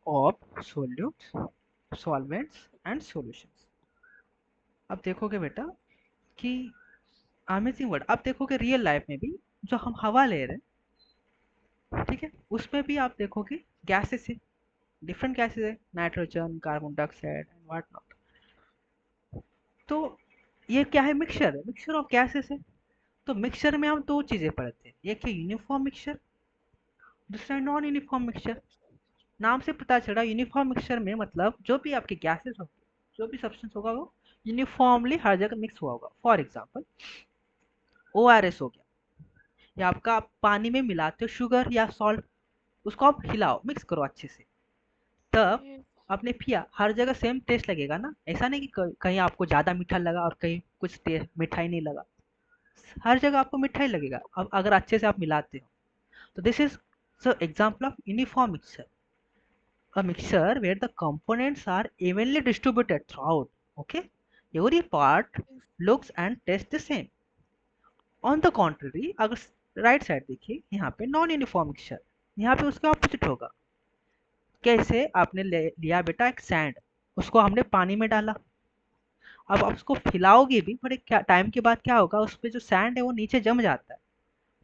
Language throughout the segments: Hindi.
Of solutes, solvents and solutions. अब देखोगे बेटा कि अमेजिंग वर्ड, आप देखोगे रियल लाइफ में भी जो हम हवा ले रहे हैं, ठीक है, उसमें भी आप देखोगे गैसेस है, डिफरेंट गैसेस है, nitrogen, carbon dioxide and what not. तो ये क्या है? मिक्सचर है, मिक्सचर ऑफ गैसेस है। तो मिक्सचर में हम दो चीजें पढ़ते हैं, एक है यूनिफॉर्म मिक्सचर, दूसरा है नॉन यूनिफॉर्म मिक्सचर। नाम से पता चला यूनिफॉर्म मिक्सचर में मतलब जो भी आपके गैसेस होंगे, जो भी सब्सटेंस होगा वो यूनिफॉर्मली हर जगह मिक्स हुआ होगा। फॉर एग्जांपल ORS हो गया, या आपका पानी में मिलाते हो शुगर या सॉल्ट, उसको आप हिलाओ, मिक्स करो अच्छे से, तब Yes. आपने पिया, हर जगह सेम टेस्ट लगेगा ना। ऐसा नहीं कि कहीं आपको ज़्यादा मीठा लगा और कहीं कुछ मीठा ही नहीं लगा, हर जगह आपको मीठा ही लगेगा अब अगर अच्छे से आप मिलाते हो। तो this is example of uniform mixture, a mixture where the components are evenly distributed throughout. Okay, every part looks and tastes the same. On the contrary, अगर राइट साइड देखिए, यहाँ पे नॉन यूनिफॉर्म मिक्सचर, यहाँ पे उसके ऑपोजिट होगा। कैसे? आपने लिया बेटा एक सैंड, उसको हमने पानी में डाला, अब आप उसको फैलाओगे भी, पर एक टाइम के बाद क्या होगा, उस पे जो सैंड है वो नीचे जम जाता है।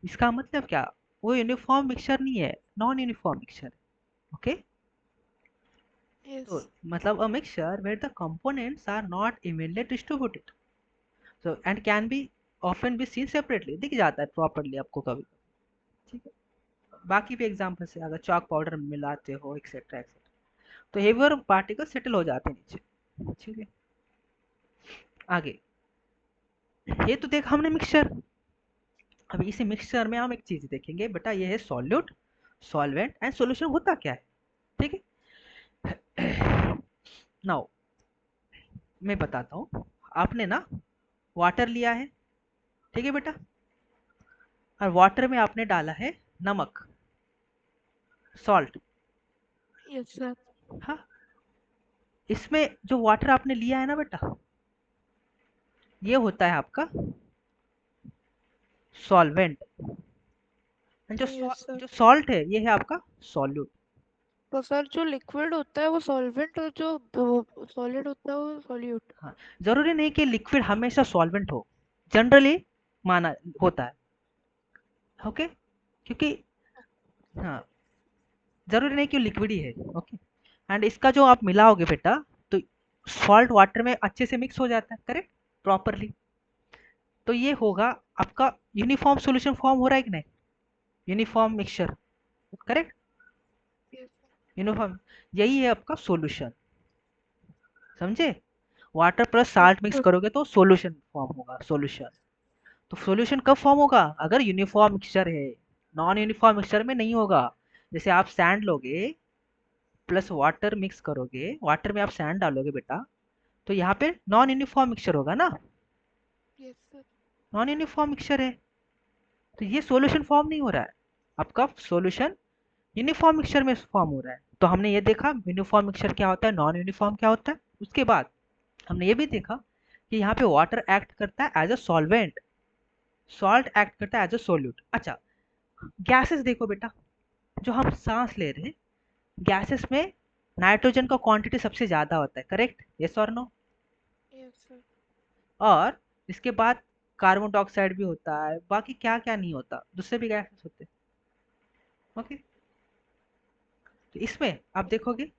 इसका मतलब क्या? वो यूनिफॉर्म मिक्सचर नहीं है, नॉन यूनिफॉर्म मिक्सचर है। ओके, तो Yes. मतलब a mixture where the components are not evenly distributed, so and can be often be seen separately, दिख जाता है प्रॉपरली आपको कभी, ठीक है। बाकी भी एग्जांपल से, अगर चॉक पाउडर मिलाते हो एक्सेट्रा एक्सेट्रा, तो हेवियर पार्टिकल सेटल हो जाते हैं नीचे, ठीक है। आगे, ये तो देखा हमने मिक्सचर। अब इसी मिक्सचर में हम एक चीज देखेंगे बेटा, ये है सॉल्यूट, सॉल्वेंट एंड सॉल्यूशन होता क्या है, ठीक है। नाउ मैं बताता हूँ, आपने ना वाटर लिया है, ठीक है बेटा, और वाटर में आपने डाला है नमक, सॉल्ट। Yes, sir. हाँ, इसमें जो वाटर आपने लिया है ना बेटा, ये होता है आपका सॉल्वेंट, जो Yes, sir. जो सॉल्ट है ये है आपका सॉल्यूट। तो सर जो लिक्विड होता है वो सॉल्वेंट और जो सॉलिड होता है वो सॉल्यूट। हाँ, जरूरी नहीं कि लिक्विड हमेशा सॉल्वेंट हो, जनरली माना होता है। ओके, क्योंकि हाँ, जरूरी नहीं कि लिक्विड ही है। ओके, एंड इसका जो आप मिलाओगे बेटा, तो सॉल्ट वाटर में अच्छे से मिक्स हो जाता है, करेक्ट, प्रॉपरली। तो ये होगा आपका यूनिफॉर्म सॉल्यूशन फॉर्म हो रहा है कि नहीं, uniform mixture, correct, Yes. Uniform, यही है आपका सॉल्यूशन, समझे? Water plus Yes, salt mix sir. करोगे तो सॉल्यूशन फॉर्म होगा, सॉल्यूशन। तो सॉल्यूशन कब फॉर्म होगा? अगर यूनिफॉर्म मिक्सचर है, नॉन यूनिफॉर्म मिक्सचर में नहीं होगा। जैसे आप सैंड लोगे प्लस वाटर मिक्स करोगे, वाटर में आप सैंड डालोगे बेटा, तो यहाँ पे नॉन यूनिफॉर्म मिक्सचर होगा ना, Yes, sir. Non uniform mixture है, तो ये सॉल्यूशन फॉर्म नहीं हो रहा है, आपका सॉल्यूशन यूनिफॉर्म मिक्सचर में फॉर्म हो रहा है। तो हमने ये देखा यूनिफॉर्म मिक्सचर क्या होता है, नॉन यूनिफॉर्म क्या होता है। उसके बाद हमने ये भी देखा कि यहाँ पे वाटर एक्ट करता है as a solvent, salt act करता है एज अ सोल्यूट। अच्छा, गैसेस देखो बेटा, जो हम सांस ले रहे हैं, गैसेस में नाइट्रोजन का क्वांटिटी सबसे ज्यादा होता है, करेक्ट, यस और नो? Yes, sir. और इसके बाद कार्बन डाइऑक्साइड भी होता है, बाकी क्या क्या नहीं होता, दूसरे भी गैसेस होते हैं। ओके, तो इसमें आप देखोगे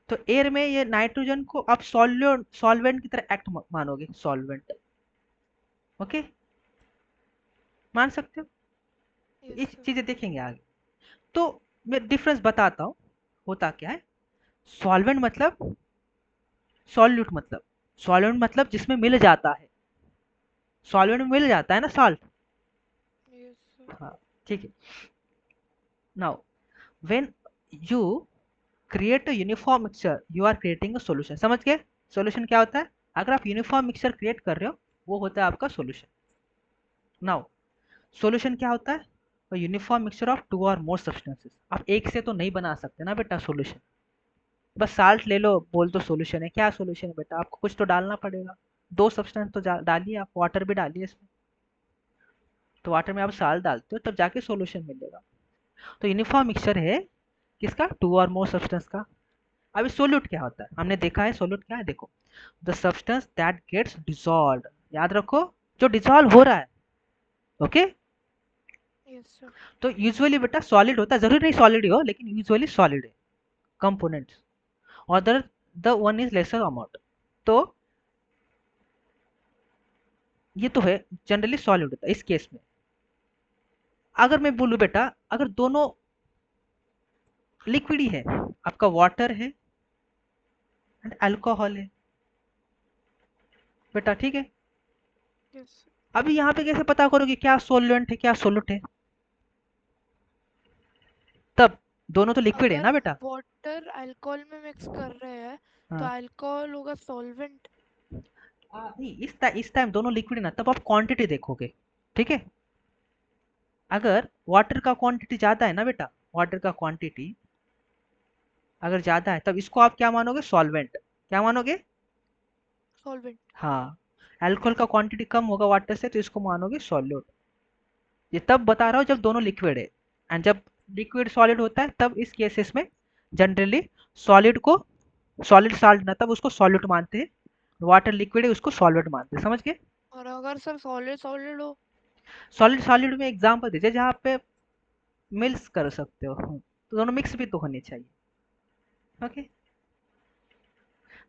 तो एयर में ये नाइट्रोजन को आप सॉल्वेंट की तरह एक्ट मानोगे, सॉल्वेंट। ओके, मान सकते हो? तो Yes, ये sir. चीजें देखेंगे आगे। तो मैं डिफरेंस बताता हूँ, होता क्या है। सॉल्वेंट मतलब, सॉल्यूट मतलब, सॉल्वेंट मतलब जिसमें मिल जाता है, सॉल्वेंट में मिल जाता है ना साल्ट। Yes, sir. हाँ, ठीक है। Now when you create a uniform mixture you are creating a solution, समझ गए? सॉल्यूशन क्या होता है? अगर आप यूनिफॉर्म मिक्सचर क्रिएट कर रहे हो, वो होता है आपका सॉल्यूशन। नाउ सॉल्यूशन क्या होता है? यूनिफॉर्म मिक्सचर ऑफ टू और मोर सब्सटेंसेस। आप एक से तो नहीं बना सकते ना बेटा सॉल्यूशन, बस साल्ट ले लो बोल तो सॉल्यूशन है, क्या सॉल्यूशन है बेटा? आपको कुछ तो डालना पड़ेगा, दो सब्सटेंस तो डालिए, आप वाटर भी डालिए इसमें, तो वाटर में आप साल्ट डालते हो तब जाके सॉल्यूशन मिलेगा। तो यूनिफॉर्म मिक्सचर है किसका? टू और मोर सब्सटेंस का। अभी सोल्यूट क्या होता है, हमने देखा है सोल्यूट क्या है, देखो, the substance that gets dissolved, याद रखो, जो डिसॉल्व हो रहा है। ओके। Yes sir. तो यूजुअली बेटा सॉलिड होता है, जरूरी नहीं सॉलिड ही हो, लेकिन यूजुअली सॉलिड है कंपोनेंट्स, और the one is lesser amount. तो ये तो है, जनरली सॉलिड होता है इस केस में। अगर मैं बोलूं बेटा, अगर दोनों लिक्विड ही है, आपका वाटर है एंड अल्कोहल है बेटा, ठीक है। Yes sir. अभी यहाँ पे कैसे पता करोगे क्या सोल्यूट है क्या सोल्यूट है? तब दोनों तो लिक्विड है अगर ना बेटा। वाटर अल्कोहल में मिक्स कर रहे हैं तो हाँ। अल्कोहल होगा सॉल्वेंट। नहीं, इस टाइम दोनों लिक्विड है ना, तब आप क्वांटिटी देखोगे, ठीक है। अगर वाटर का क्वांटिटी ज्यादा है ना बेटा, वाटर का क्वांटिटी अगर ज्यादा है, तब इसको आप क्या मानोगे? सॉल्वेंट। क्या मानोगे? सॉल्वेंट। हाँ। अल्कोहल का क्वांटिटी कम होगा वाटर से, तो इसको मानोगे सॉल्यूट। ये तब बता रहा हूँ जब दोनों लिक्विड है, एंड जब लिक्विड सॉलिड होता है तब इस केसेस में जनरली सॉलिड को सॉलिड साल्ट ना, तब उसको सॉल्यूट मानते हैं। वाटर लिक्विड है, उसको सॉल्वेंट मानते हैं, समझ गए? और अगर सर सॉलिड सॉलिड हो? सॉलिड सॉलिड में एग्जांपल दीजिए जहाँ पे मिक्स कर सकते हो, तो दोनों मिक्स भी तो होनी चाहिए। ओके।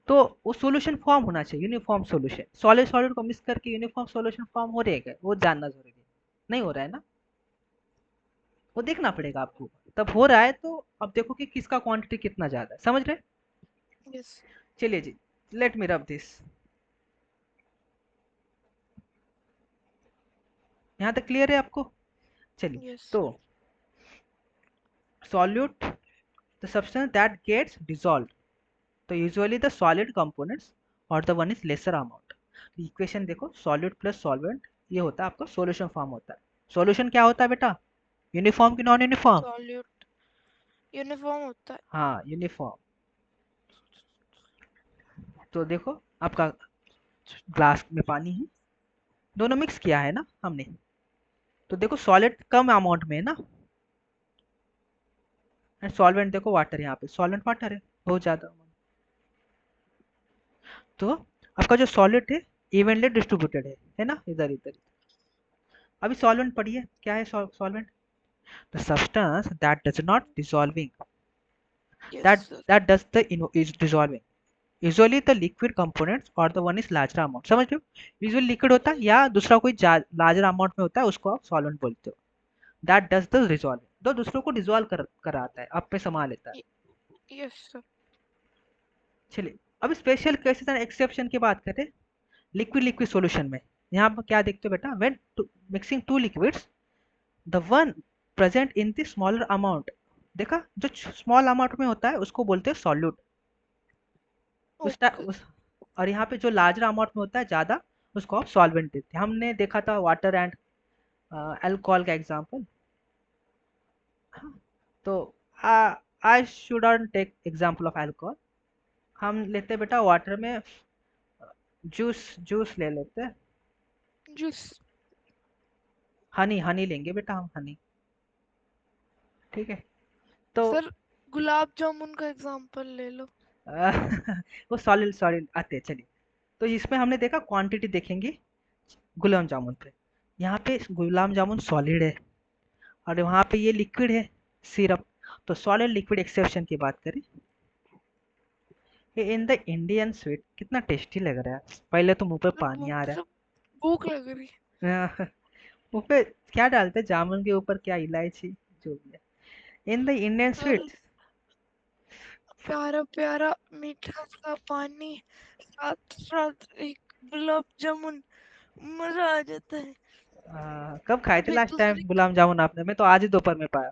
तो वो सॉल्यूशन फॉर्म होना चाहिए, यूनिफॉर्म सॉल्यूशन। सॉलिड सॉलिड को मिक्स करके यूनिफॉर्म सॉल्यूशन फॉर्म हो रहेगा, वो जानना जरूरी है। नहीं हो रहा है ना, वो देखना पड़ेगा आपको। तब हो रहा है तो अब देखो कि किसका क्वांटिटी कितना ज्यादा है, समझ रहे? यस। चलिए जी, लेट मी रब दिस। यहाँ तक क्लियर है आपको? चलिए। यस तो sir. Solute, the substance that gets dissolved, तो यूजुअली द सॉलिड कंपोनेंट्स और the one is lesser amount. Equation देखो, सॉलिड प्लस सॉल्वेंट, ये होता है आपका सॉल्यूशन फॉर्म होता है। सॉल्यूशन क्या होता है बेटा? यूनिफॉर्म की नॉन यूनिफॉर्म? सॉल्यूट यूनिफॉर्म होता है। हाँ, यूनिफॉर्म। तो देखो, आपका ग्लास में पानी है, दोनों मिक्स किया है ना हमने, तो देखो सॉलिड कम अमाउंट में है ना, एंड सॉल्वेंट देखो वाटर, यहाँ पे सॉल्वेंट वाटर है बहुत ज्यादा। तो आपका जो सॉलिड है इवनली डिस्ट्रीब्यूटेड है ना, इधर इधर। अभी सॉल्वेंट पढ़िए, क्या है solvent? The substance that does not dissolving, yes that sir. that does the is dissolving, usually the liquid components or the one is larger amount, समझ रहे हो? यूजुअली लिक्विड होता है या दूसरा कोई लार्जर अमाउंट में होता है, उसको आप सॉल्वेंट बोलते हो। दैट डज द डिसॉल्व, दो दूसरों को डिसॉल्व कराता है, आप पे समा लेता है। Yes sir. चलिए, अब स्पेशल केसेस एंड एक्सेप्शन की बात करें। लिक्विड लिक्विड सॉल्यूशन में यहाँ पर क्या देखते हो बेटा, when mixing two liquids, the one present in the smaller amount, देखा, जो स्मॉल अमाउंट में होता है उसको बोलते हैं सॉल्यूट। ओके। उस और यहाँ पे जो लार्जर अमाउंट में होता है ज्यादा, उसको आप सॉल्वेंट देते हैं। हमने देखा था वाटर एंड अल्कोहल का एग्जांपल। तो I shouldn't take example of alcohol, हम लेते हैं बेटा वाटर में जूस, जूस ले लेते हैं। जूस। हनी, हनी लेंगे बेटा हम, हनी, ठीक है। तो सर गुलाब जामुन का एग्जांपल ले लो। अ, वो सॉलिड सॉलिड आते हैं, चलिए। तो इसमें हमने देखा क्वांटिटी देखेंगे गुलाब जामुन पे, यहाँ पे गुलाब जामुन सॉलिड है और वहाँ पे ये लिक्विड है, सिरप। तो सॉलिड लिक्विड एक्सेप्शन की बात करें, ये इन द इंडियन स्वीट कितना टेस्टी लग रहा है, पहले तो मुंह पे सर पानी आ भूख रहा से भूख लग रही है। है। मुंह पे क्या डालते हैं जामुन के ऊपर, क्या इलायची, जो भी है, इन द इंडियन सर स्वीट। प्यारा प्यारा मीठा सा पानी, साथ साथ एक गुलाब जामुन, मजा आ जाता है। कब खाए थे अब एक लास्ट टाइम दूसरे गुलाब जामुन आपने? मैं तो आज ही दोपहर में पाया।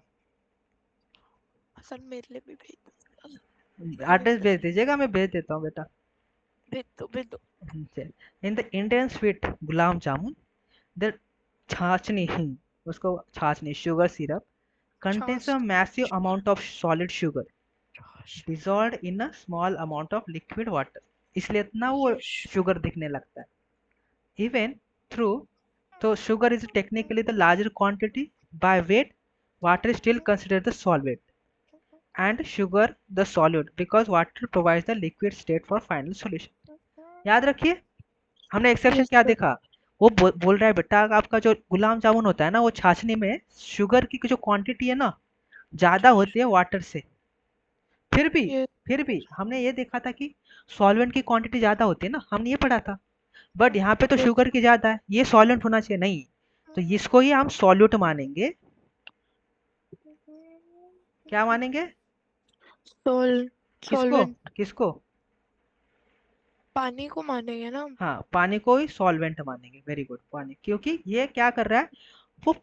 सर मेरे लिए भी भेज दो, मेरे लिए भी एड्रेस भेज स्पेशल दीजिएगा, मैं भेज देता हूँ बेटा। भेज दो भेज दो। In the Indian sweet gulab jamun, the chashni, उसको छाछनी, शुगर सिरप contains छाछ a तो massive amount of solid sugar छाछ। dissolved in a small amount of liquid water, इसलिए इतना वो यश। शुगर दिखने लगता है। even through, so sugar is technically the larger quantity by weight, water is still considered the solvent, and sugar the solute because water provides the liquid state for final solution. याद रखिए हमने एक्सेप्शन Yes, क्या sir. देखा, वो बोल रहा है बेटा आपका जो गुलाब जामुन होता है ना वो छाछनी में शुगर की जो क्वांटिटी है ना ज्यादा होती है वाटर से। फिर भी Yes. फिर भी हमने ये देखा था कि सॉल्वेंट की क्वांटिटी ज्यादा होती है ना, हमने ये पढ़ा था। बट यहाँ पे तो Yes. शुगर की ज्यादा है, ये सॉल्वेंट होना चाहिए नहीं, तो इसको ही हम सॉल्यूट मानेंगे। क्या मानेंगे? Sol किसको? solvent. किसको? पानी को मानेंगे ना? हाँ पानी को ही सॉल्वेंट मानेंगे, वेरी गुड, पानी, क्योंकि ये क्या कर रहा है, वो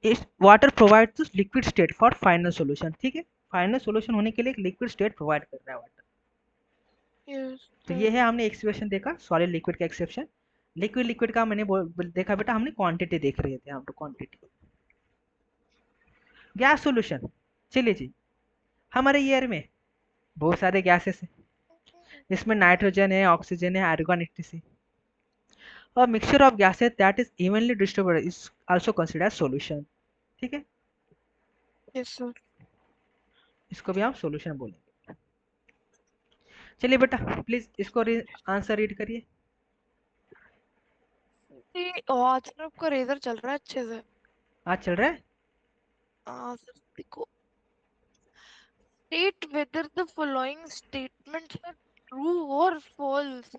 इस water provide liquid state for final solution, ठीक है, फाइनल सॉल्यूशन होने के लिए एक लिक्विड स्टेट प्रोवाइड कर रहा है वाटर। Yes, तो sir. ये है हमने एक्सप्रेशन देखा सॉलिड लिक्विड का एक्सेप्शन। लिक्विड लिक्विड का मैंने देखा बेटा, हमने क्वांटिटी देख रहे थे, हम तो क्वांटिटी। गैस सॉल्यूशन, चलिए जी, हमारे एयर में बहुत सारे गैसेस हैं, इसमें नाइट्रोजन है, ऑक्सीजन है, argon etc. A mixture of gases that is evenly distributed is also considered as solution, ठीक है, Yes, sir. इसको भी हम सॉल्यूशन बोलेंगे। चलिए बेटा प्लीज इसको आंसर रीड करिए। आज ना आपका रेजर चल रहा है अच्छे से। आज चल रहा है। सर देखो, state whether the following statements are true or false.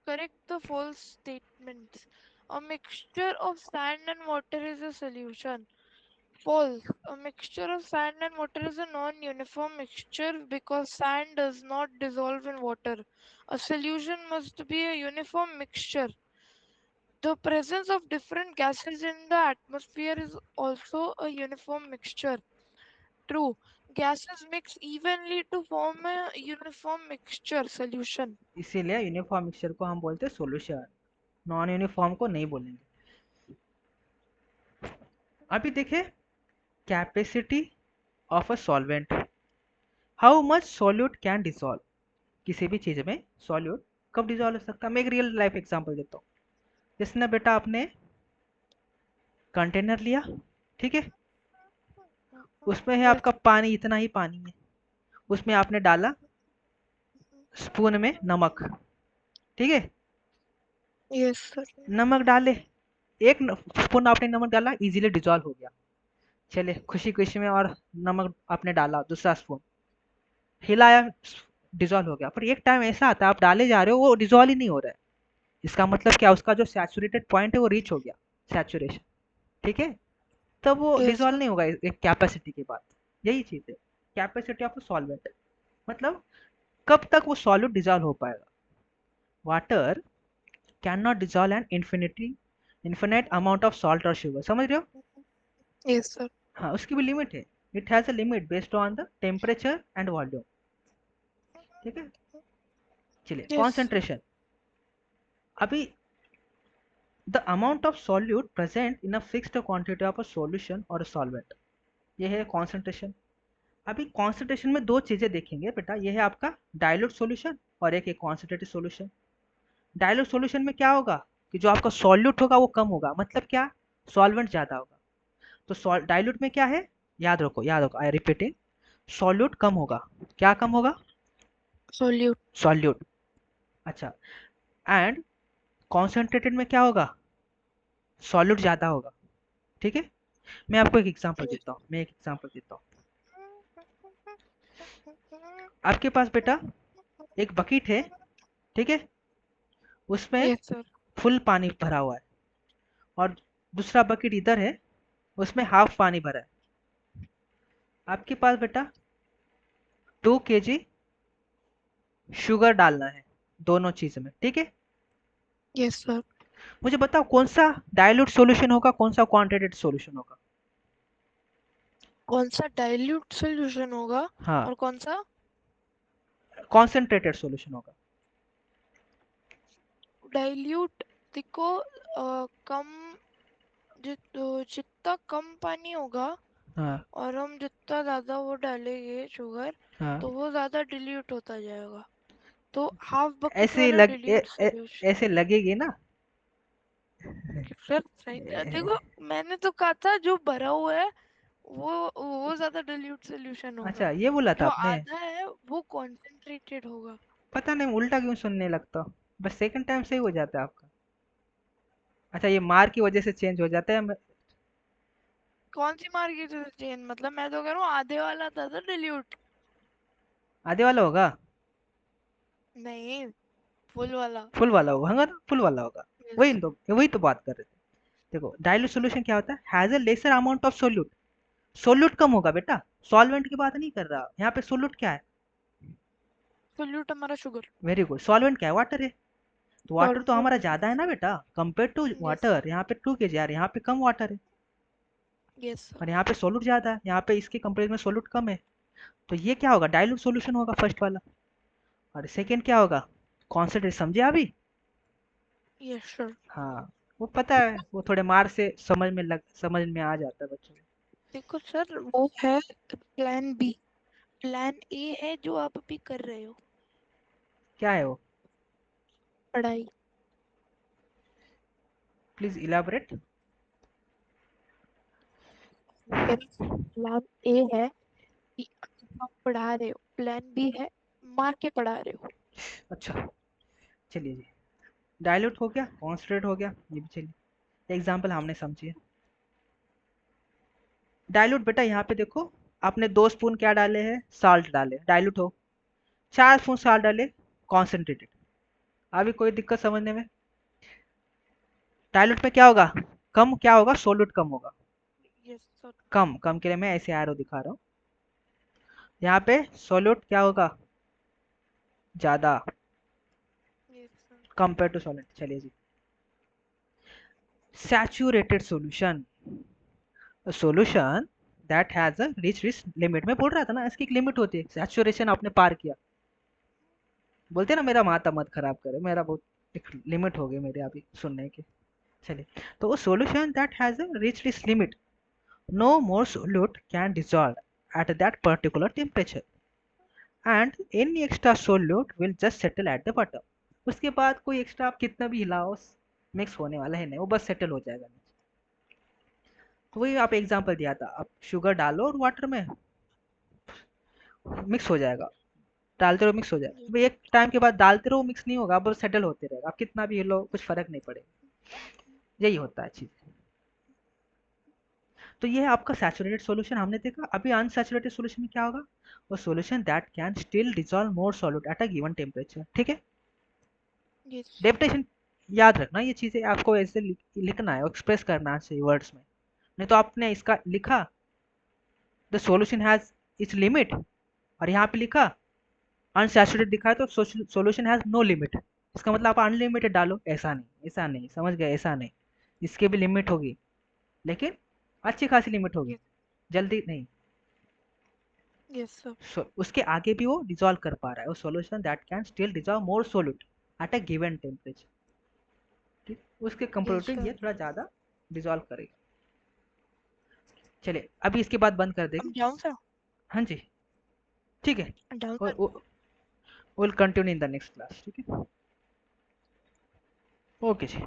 Correct the false statements. A mixture of sand and water is a solution. False. A mixture of sand and water is a non-uniform mixture because sand does not dissolve in water. A solution must be a uniform mixture. The presence of different gases in the atmosphere is also a uniform mixture. True. Gases mix evenly to form a uniform mixture solution. इसीलिए यूनिफॉर्म मिक्सचर को हम बोलते हैं सॉल्यूशन, नॉन यूनिफॉर्म को नहीं बोलेंगे। अभी देखें capacity of a solvent, how much solute can dissolve, किसी भी चीज में सॉल्यूट कब डिसॉल्व हो सकता है। मैं एक रियल लाइफ एग्जांपल देता हूँ। जैसे ना बेटा आपने कंटेनर लिया, ठीक है, उसमें है Yes. आपका पानी, इतना ही पानी है, उसमें आपने डाला स्पून में नमक, ठीक है, Yes, sir. नमक डाले, एक स्पून आपने नमक डाला, इजीली डिजॉल्व हो गया। चले खुशी खुशी में और नमक आपने डाला दूसरा स्पून, हिलाया, डिजॉल्व हो गया। पर एक टाइम ऐसा आता है आप डाले जा रहे हो वो डिजॉल्व ही नहीं हो रहा है, इसका मतलब क्या, उसका जो सैचुरेटेड पॉइंट है वो रीच हो गया, सैचुरेशन, ठीक है, तब वो Yes, डिजॉल्व sir. नहीं होगा एक कैपेसिटी के बाद। यही चीज है कैपेसिटी ऑफ सॉल्वेंट, मतलब कब तक वो सॉल्यूट डिजॉल्व हो पाएगा। Water can not dissolve an infinite amount of salt और शुगर, समझ रहे हो। Yes, sir. हाँ उसकी भी लिमिट है, it has a limit based on the temperature and volume, ठीक है। चलिए Yes. कॉन्सेंट्रेशन, अभी the amount of solute present in a fixed quantity of a solution और अ सॉल्वेंट, ये है कॉन्सेंट्रेशन। अभी कॉन्सेंट्रेशन में दो चीजें देखेंगे बेटा, ये है आपका डाइल्यूट सॉल्यूशन और एक है कॉन्सेंट्रेटेड सॉल्यूशन। डाइल्यूट सॉल्यूशन में क्या होगा कि जो आपका सॉल्यूट होगा वो कम होगा, मतलब क्या, सॉल्वेंट ज्यादा होगा। तो डाइल्यूट में क्या है, याद रखो, आई रिपीटिंग, सॉल्यूट कम होगा, क्या कम होगा, Solute. सॉल्यूट, अच्छा, एंड कॉन्सेंट्रेटेड में क्या होगा, सॉल्यूट ज्यादा होगा, ठीक है। मैं आपको एक एग्जांपल Yes. देता हूँ, आपके पास बेटा एक बकेट है, ठीक है, उसमें Yes, sir. फुल पानी भरा हुआ है, और दूसरा बकेट इधर है, उसमें हाफ पानी भरा है। आपके पास बेटा 2 kg शुगर डालना है दोनों चीज में, ठीक है। Yes, sir. मुझे बताओ कौन सा डाइल्यूट सॉल्यूशन होगा, कौन सा क्वांटिटेड सॉल्यूशन होगा। कौन सा डाइल्यूट सॉल्यूशन होगा हाँ और कौन सा कॉन्सेंट्रेटेड सॉल्यूशन होगा। डाइल्यूट? देखो, कम जितना कम पानी होगा हाँ और हम जितना ज्यादा वो डालेंगे शुगर, हाँ तो वो ज्यादा डिल्यूट होता जाएगा। तो हाफ बकेट ऐसे वाला लग डिल्यूट सॉल्यूशन। ऐसे लगेगी ना। सर सही देखो, मैंने तो कहा था जो भरा हुआ है वो ज्यादा dilute सोल्यूशन अच्छा होगा। ये बोला था जो आपने। आधा है वो कॉन्सेंट्रेटेड होगा। पता नहीं उल्टा क्यों सुनने लगता, बस सेकंड टाइम सही हो जाता है आपका। अच्छा ये मार की वजह से चेंज हो जाता है कौन सी मार की चेन? मतलब मैं तो कह रहा हूँ आधे वाला था dilute। आधे वाला होगा। नहीं, फुल वाला। फुल वाला होगा ना, फुल वाला होगा। यस। वही तो बात कर रहे थे। देखो डाइल्यूट सॉल्यूशन क्या होता है, has a lesser amount of solute. Solute कम होगा बेटा, सॉल्वेंट की बात नहीं कर रहा यहाँ पे। सोल्यूट क्या है? सोल्यूट हमारा शुगर। Very good. सॉल्वेंट क्या है? वाटर है। तो वाटर तो हमारा सॉल्वेंट। ज्यादा है ना बेटा कंपेयर टू यस। वाटर। यहाँ पे 2 kg आ रहा है, यहाँ पे कम वाटर है। यस। और यहाँ पे सोल्यूट ज्यादा है, यहाँ पे इसके कंपेरिजन में सोल्यूट कम है। तो ये क्या होगा? डाइल्यूट सॉल्यूशन होगा फर्स्ट वाला। और सेकंड क्या होगा? कॉन्सेंट्रेट। समझे अभी? Yes sir. हाँ, वो पता है, वो थोड़े मार से समझ में आ जाता है बच्चों को। देखो सर, वो है प्लान बी। प्लान ए है जो आप अभी कर रहे हो, क्या है वो? पढ़ाई। Please elaborate. मैं कह रही हूँ प्लान ए है कि आप पढ़ा रहे हो, प्लान बी है मार के पढ़ा रहे हो। अच्छा चलिए जी, डाइल्यूट हो गया, कॉन्सेंट्रेट हो गया, ये भी चलिए एग्जाम्पल हमने समझिए। डाइल्यूट बेटा यहाँ पे देखो, आपने 2 स्पून क्या डाले हैं? साल्ट डाले, डाइल्यूट हो। 4 स्पून साल्ट डाले, कॉन्सेंट्रेटेड। अभी कोई दिक्कत समझने में? डाइल्यूट में क्या होगा? कम क्या होगा? सोल्यूट कम होगा। Yes sir. कम कम के लिए मैं ऐसे एरो दिखा रहा हूँ। यहाँ पे सोल्यूट क्या होगा? ज्यादा yes sir. Compare to solid. चलिए जी, saturated solution, solution that has a rich limit. में बोल रहा था ना, इसकी एक लिमिट होती है। सैचुरेशन आपने पार किया, बोलते हैं ना मेरा माथा मत खराब करे, मेरा बहुत एक लिमिट हो गई मेरे अभी सुनने की। चलिए, तो वो solution that has a rich limit, no more solute can dissolve at that particular temperature and any extra solute will just settle at the bottom. उसके बाद कोई एक्स्ट्रा आप कितना भी हिलाओ, मिक्स होने वाला है नहीं, वो बस सेटल हो जाएगा। तो वही आप एग्जांपल दिया था, आप शुगर डालो और वाटर में मिक्स हो जाएगा। डालते रहो मिक्स हो जाएगा, अब एक टाइम के बाद डालते रहो मिक्स नहीं होगा, अब सेटल होते रहेगा, आप कितना भी हिलो कुछ फर्क नहीं पड़ेगा। यही होता है चीज। तो ये है आपका सैचुरेटेड सॉल्यूशन हमने देखा। अभी अनसैचुरेटेड सॉल्यूशन में क्या होगा? वो solution that can still dissolve more solute at a given temperature. ठीक है? यस। डेफिनेशन याद रखना, ये चीजें आपको ऐसे लिखना है, एक्सप्रेस करना चाहिए वर्ड्स में। नहीं तो आपने इसका लिखा the solution has its limit, और यहाँ पे लिखा अनसैचुरेटेड दिखा है तो सॉल्यूशन हैज नो लिमिट। इसका मतलब आप अनलिमिटेड डालो, ऐसा नहीं, ऐसा नहीं, समझ गए? ऐसा नहीं, इसकी भी लिमिट होगी, लेकिन अच्छी खासी लिमिट होगी, यस। जल्दी नहीं। Yes sir. उसके आगे भी वो डिजॉल्व कर पा रहा है, वो solution that can still dissolve more solute at a given temperature. ठीक, उसके यस कंपेरेटिव ये सर। थोड़ा ज़्यादा डिजॉल्व करेगा। चलिए अभी इसके बाद बंद कर देंगे। अब जाऊँ सर? हाँ जी, ठीक है। जाऊँ sir? Will continue in the next class, ठीक है? ओके जी।